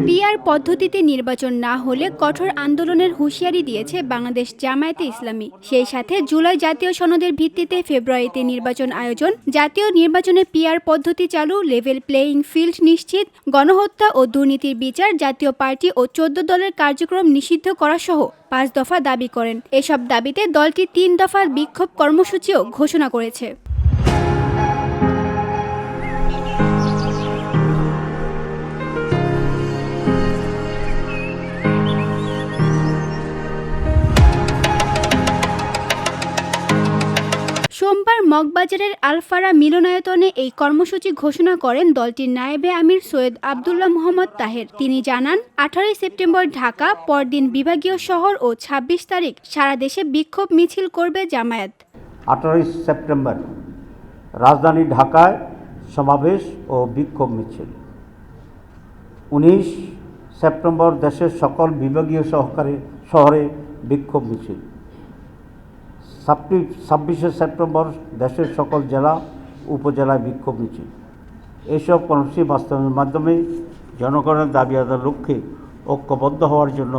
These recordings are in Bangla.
পিআর পদ্ধতিতে নির্বাচন না হলে কঠোর আন্দোলনের হুঁশিয়ারি দিয়েছে বাংলাদেশ জামায়াতে ইসলামী। সেই সাথে জুলাই জাতীয় সনদের ভিত্তিতে ফেব্রুয়ারিতে নির্বাচন আয়োজন, জাতীয় নির্বাচনে পিআর পদ্ধতি চালু, লেভেল প্লেয়িং ফিল্ড নিশ্চিত, গণহত্যা ও দুর্নীতির বিচার, জাতীয় পার্টি ও ১৪ দলের কার্যক্রম নিষিদ্ধ করা সহ ৫ দফা দাবি করেন। এসব দাবিতে দলটি ৩ দফা বিক্ষোভ কর্মসূচিও ঘোষণা করেছে। সোমবার মগবাজারের আলফারা মিলনায়তনে এই কর্মসূচি ঘোষণা করেন দলটির নায়েবে আমির সৈয়দ আবদুল্লাহ মোহাম্মদ তাহের। তিনি জানান, ১৮ সেপ্টেম্বর ঢাকা, পরদিন বিভাগীয় শহর ও ২৬ তারিখ সারা দেশে বিক্ষোভ মিছিল করবে জামায়াত। ১৮ সেপ্টেম্বর রাজধানী ঢাকায় সমাবেশ ও বিক্ষোভ মিছিল। ১৯ সেপ্টেম্বর দেশের সকল বিভাগীয় শহরে বিক্ষোভ মিছিল। ২৬ সেপ্টেম্বর দেশের সকল জেলা উপজেলায় বিক্ষোভ মিছিল। এইসব কর্মসূচি বাস্তবায়নের মাধ্যমে জনগণের দাবি আদায়ের লক্ষ্যে ঐক্যবদ্ধ হওয়ার জন্য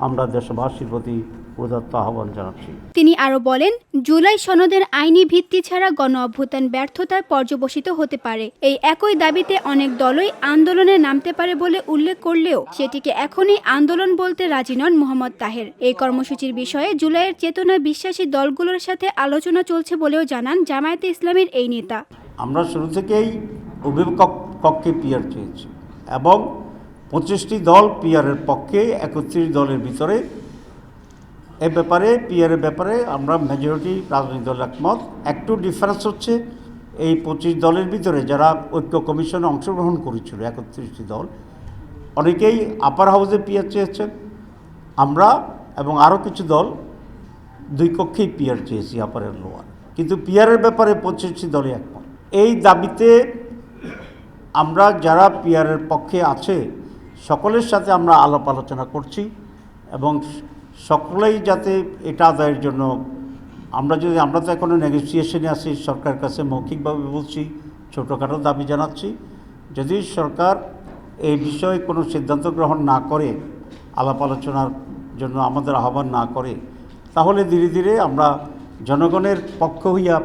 আমরা দেশবাসীর প্রতি উদাত্ত আহ্বান জানাচ্ছি। তিনি আরও বলেন, জুলাই সনদের আইনি ভিত্তি ছাড়া গণ অভ্যুত্থান ব্যর্থতায় পর্যবসিত হতে পারে। এই একই দাবিতে অনেক দলই আন্দোলনে নামতে পারে বলে উল্লেখ করলেও সেটিকে এখনই আন্দোলন বলতে রাজি নন মোহাম্মদ তাহের। এই কর্মসূচির বিষয়ে জুলাইয়ের চেতনায় বিশ্বাসী দলগুলোর সাথে আলোচনা চলছে বলেও জানান জামায়াতে ইসলামীর এই নেতা। আমরা শুরু থেকেই অভিভাবক পক্ষে পিআর চেয়েছি এবং ২৫টি দল পিআরের পক্ষে, ৩১ দলের ভিতরে এই ব্যাপারে পিআরের ব্যাপারে আমরা মেজরিটি রাজনৈতিক দল একমত। একটু ডিফারেন্স হচ্ছে এই ২৫ দলের ভিতরে যারা ঐক্য কমিশনে অংশগ্রহণ করেছিল ৩১টি দল, অনেকেই আপার হাউসে পিআর চেয়েছেন। আমরা এবং আরও কিছু দল দুই কক্ষেই পিআর চেয়েছি, আপার আর লোয়ার। কিন্তু পিআরের ব্যাপারে ২৫টি দলই একমত। এই দাবিতে আমরা যারা পিআরের পক্ষে আছে সকলের সাথে আমরা আলাপ আলোচনা করছি এবং সকলেই যাতে এটা আদায়ের জন্য আমরা তো এখনও নেগোসিয়েশনে আছি, সরকারের কাছে মৌখিকভাবে বলছি, ছোটোখাটো দাবি জানাচ্ছি। যদি সরকার এই বিষয়ে কোনো সিদ্ধান্ত গ্রহণ না করে, আলাপ আলোচনার জন্য আমাদের আহ্বান না করে, তাহলে ধীরে ধীরে আমরা জনগণের পক্ষ হইয়া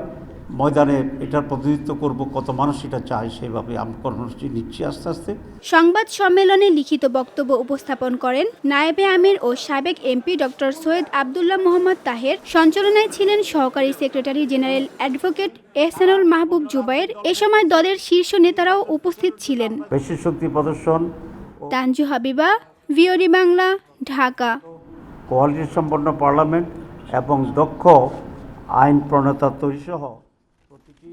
ময়দানে এটার প্রতিনিধিত্ব করব। কত মানুষ এটা চায় সেইভাবে আমরা কর্মসূচি নিচ্ছি আস্তে আস্তে। সংবাদ সম্মেলনে লিখিত বক্তব্য উপস্থাপন করেন নায়েবে আমির ও সাবেক এমপি ডক্টর সৈয়দ আবদুল্লাহ মোহাম্মদ তাহের। সঞ্চালনায় ছিলেন সহকারী সেক্রেটারি জেনারেল অ্যাডভোকেট এহসানুল মাহবুব জুবায়ের। এ সময় দলের শীর্ষ নেতারাও উপস্থিত ছিলেন। বেশি শক্তি প্রদর্শন, তানজু হাবিবা, ভিওডি বাংলা, ঢাকা। কোয়ালিটি সম্পন্ন পার্লামেন্ট এবং দক্ষ আইন প্রণেতা তৈরি সহ প্রতিটি